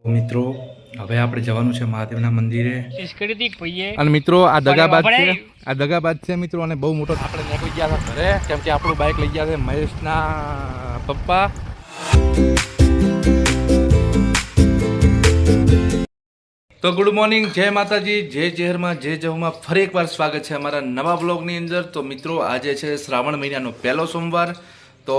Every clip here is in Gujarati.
મિત્રો હવે આપણે જવાનું છે મહાદેવના મંદિરે અને મિત્રો આ દગાબાદ છે મિત્રો અને બહુ મોટો આપણે નીકળી ગયા હતા ઘરે કેમ કે આપણું બાઇક લઈ ગયા છે મહેશના પપ્પા. તો ગુડ મોર્નિંગ, જય માતાજી, જય જહેરમાં, જય જહુમાં ફરી એકવાર સ્વાગત છે અમારા નવા બ્લોગની અંદર. તો મિત્રો આજે છે શ્રાવણ મહિનાનો પહેલો સોમવાર. તો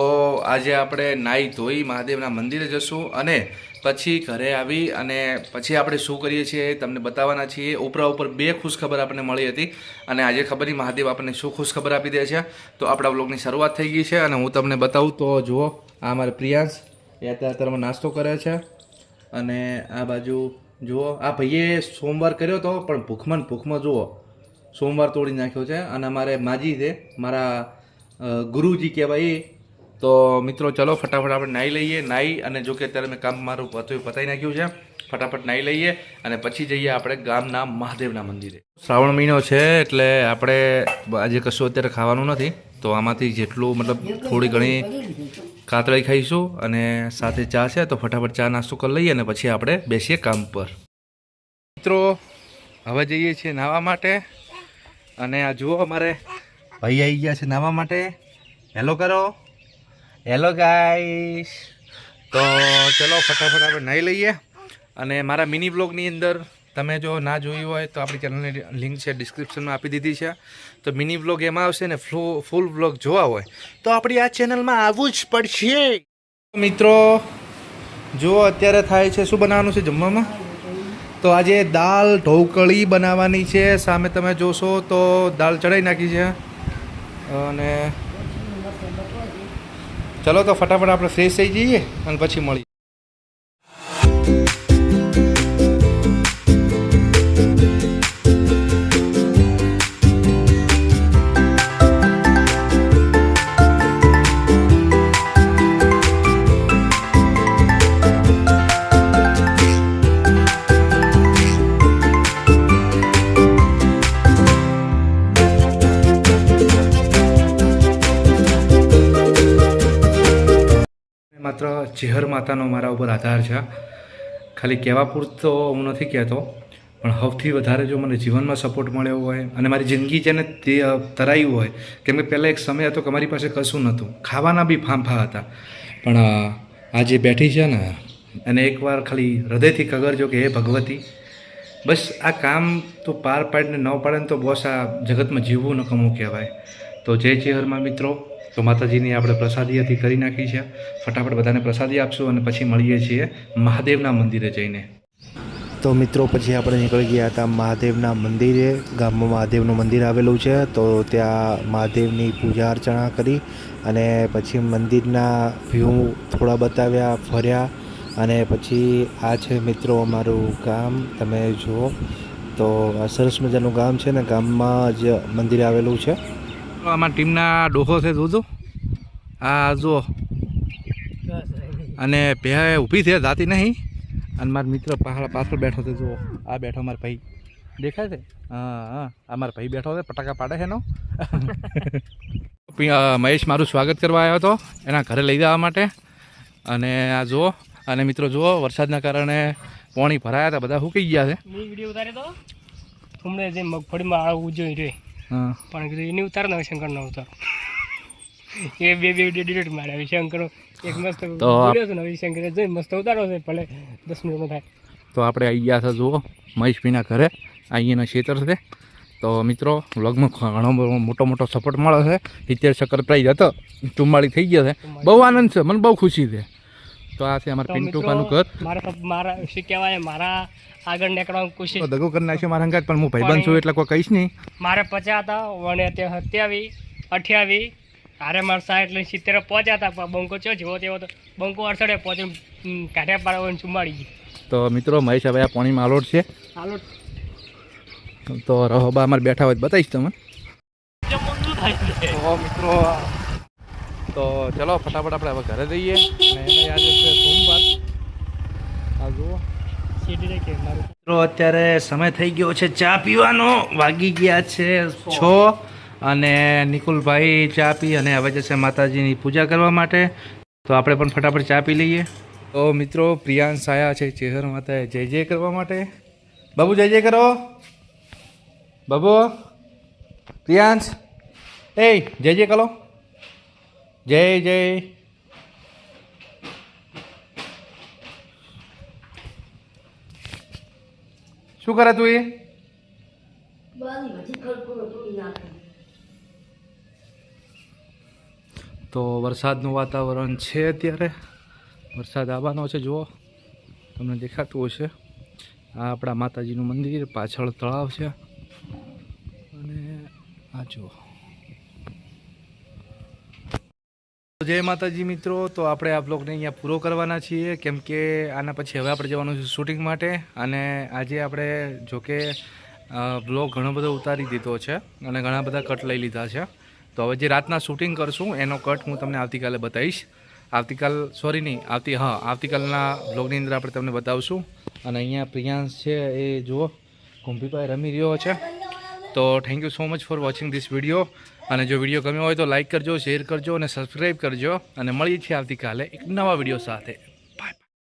આજે આપણે નાહી ધોઈ મહાદેવના મંદિરે જશું અને પછી ઘરે આવી અને પછી આપણે શું કરીએ છીએ તમને બતાવવાના છીએ. ઉપર બે ખુશખબર આપણને મળી હતી અને આજે ખબર નહીં મહાદેવ આપણને શું ખુશખબર આપી દે છે. તો આપણા બ્લોગની શરૂઆત થઈ ગઈ છે અને હું તમને બતાવું તો જુઓ, આ અમારે પ્રિયાંશ એ અત્યારે નાસ્તો કરે છે અને આ બાજુ જુઓ આ ભાઈએ સોમવાર કર્યો હતો પણ ભૂખમાં જુઓ સોમવાર તોડી નાખ્યો છે. અને અમારે માજી છે મારા ગુરુજી કહેવાય. તો મિત્રો ચલો ફટાફટ આપણે નાહી લઈએ. નાહી અને જો કે અત્યારે મેં કામ મારું પતાવી નાખ્યું છે. ફટાફટ નાહી લઈએ અને પછી જઈએ આપણે ગામના મહાદેવના મંદિરે. શ્રાવણ મહિનો છે એટલે આપણે આજે કશું અત્યારે ખાવાનું નથી. તો આમાંથી જેટલું મતલબ થોડી ઘણી કાતરાઈ ખાઈશું અને સાથે ચા છે તો ફટાફટ ચા નાસ્તો કરી લઈએ અને પછી આપણે બેસીએ કામ પર. મિત્રો હવે જઈએ છીએ નાહવા માટે અને આ જુઓ અમારે ભાઈ આવી ગયા છે નાહવા માટે. હેલો કરો. Hello guys. તો ચલો ફટાફટ આપણે નાહી લઈએ અને મારા મિની બ્લોગની અંદર તમે જો ના જોયું હોય તો આપણી ચેનલની લિંક છે ડિસ્ક્રિપ્શનમાં આપી દીધી છે. તો મિની બ્લોગ એમાં આવશે ને ફૂલ બ્લોગ જોવા હોય તો આપણી આ ચેનલમાં આવવું જ પડશે. મિત્રો જુઓ અત્યારે થાય છે શું બનાવવાનું છે જમવામાં. તો આજે દાલ ઢોકળી બનાવવાની છે. સામે તમે જોશો તો દાળ ચડાવી નાખી છે અને ચલો તો ફટાફટ આપણે ફ્રેશ થઈ જઈએ અને પછી મળીએ. માત્ર ચેહર માતાનો મારા ઉપર આધાર છે. ખાલી કહેવા પૂરતો હું નથી કહેતો પણ સૌથી વધારે જો મને જીવનમાં સપોર્ટ મળ્યો હોય અને મારી જિંદગી જેને તરાયું હોય કેમ કે પહેલાં એક સમય હતો કે મારી પાસે કશું નહોતું, ખાવાના બી ફાંફા હતા. પણ આ જે બેઠી છે ને અને એકવાર ખાલી હૃદયથી કગરજો કે હે ભગવતી બસ આ કામ તો પાર પાડીને ન પાડે ને તો બોસ આ જગતમાં જીવવું નકમું કહેવાય. તો જય ચેહરમાં મિત્રો. તો માતાજીની આપણે પ્રસાદી હતી કરી નાખી છે. ફટાફટ બધાને પ્રસાદી આપશું અને પછી મળીએ છીએ મહાદેવના મંદિરે જઈને. તો મિત્રો પછી આપણે નીકળી ગયા હતા મહાદેવના મંદિરે. ગામમાં મહાદેવનું મંદિર આવેલું છે તો ત્યાં મહાદેવની પૂજા અર્ચના કરી અને પછી મંદિરના વ્યૂ થોડા બતાવ્યા, ફર્યા અને પછી આ છે મિત્રો અમારું ગામ. તમે જુઓ તો આ સરસ મજાનું ગામ છે ને ગામમાં જ મંદિર આવેલું છે. આમાં ટીમના ડોહો છે જોજો આ જુઓ અને પહે ઊભી છે જાતી નહીં અને મારા મિત્ર પાછળ બેઠો છે. જુઓ આ બેઠો મારા ભાઈ દેખાય છે. હા આ મારા ભાઈ બેઠો છે પટાકા પાડે છે એનો. મહેશ મારું સ્વાગત કરવા આવ્યો હતો એના ઘરે લઈ જવા માટે. અને આ જુઓ અને મિત્રો જુઓ વરસાદના કારણે પાણી ભરાયા હતા, બધા સુકાઈ ગયા છે. વિડીયો ઉતારે તો હમણાં જે મગફળીમાં આવું જોઈ રે પણ કીધું એની ઉતાર ને શંકર ના ઉતાર એ બે વિડીયો ડિલીટ માર્યા. શંકર એક મસ્ત બોલ્યો છે ને શંકરે જોઈ મસ્ત ઉતારો છે ભલે 10 મિનિટમાં થાય. તો આપણે આવી ગયા છે જુઓ મહેશભાઈના ઘરે. અહીંયાના ખેતર છે. તો મિત્રો વ્લોગમાં ઘણો મોટો સપોર્ટ મળે છે. 70 ચક્કર પ્રાઈઝ હતો 44 થઈ ગયો છે. બહુ આનંદ છે, મને બહુ ખુશી છે. તો આ છે અમારા પિન્ટુપાનું ઘર. મારા શું કહેવાય મારા આગળ નીકળવાનું કોશિશ દગો કરી નાખ્યો મારા અંગાત પણ હું ભાઈબંધ છું એટલે કોઈ કહીશ નહીં. મારે 50 હતા વણે 27 28 હારે મારે 60 લઈને 70 પહોંચ્યા હતા પણ બંકો ચો જેવો તેવો તો બંકો 68 પહોંચીને કાઢ્યા પાડવા ચુંબાડી ગઈ. તો મિત્રો મહેશ હવે આ પાણીમાં આલોટ છે. તો રહોબા અમારે બેઠા હોય બતાવીશ તમે. તો મિત્રો તો ચલો ફટાફટ આપણે હવે ઘરે જઈએ. આજે છે સોમવાર. આ જુઓ મિત્રો અત્યારે સમય થઈ ગયો છે ચા પીવાનો. વાગી ગયા છે 6 અને નિકુલભાઈ ચા પી અને હવે જશે માતાજીની પૂજા કરવા માટે. તો આપણે પણ ફટાફટ ચા પી લઈએ. તો મિત્રો પ્રિયાંશ આયા છે ચેહર માતાએ જય જય કરવા માટે. બાબુ જય જય કરો. બાબુ પ્રિયાંશ એ જય જય કરો. જય જય. શું કરે તું એ? તો વરસાદનું વાતાવરણ છે અત્યારે. વરસાદ આવવાનો છે. જુઓ તમને દેખાતું હશે. આ આપણા માતાજીનું મંદિર, પાછળ તળાવ છે અને આ જુઓ. જય માતાજી મિત્રો. તો આપણે આ બ્લોગને અહીંયા પૂરો કરવાના છીએ, કેમ કે આના પછી હવે આપણે જવાનું છે શૂટિંગ માટે. અને આજે આપણે જોકે બ્લોગ ઘણો બધો ઉતારી દીધો છે અને ઘણા બધા કટ લઈ લીધા છે. તો હવે જે રાતના શૂટિંગ કરશું એનો કટ હું તમને આવતીકાલે બતાવીશ. આવતીકાલના બ્લોગની અંદર આપણે તમને બતાવશું. અને અહીંયા પ્રિયાંશ છે એ જુઓ કુંભીભાઈ રમી રહ્યો છે. તો thank you so much for watching this video. અને જો વિડીયો ગમ્યો હોય તો લાઇક કરજો, શેર કરજો અને સબસ્ક્રાઈબ કરજો. અને મળીએ છીએ આવતીકાલે એક નવા વિડીયો સાથે.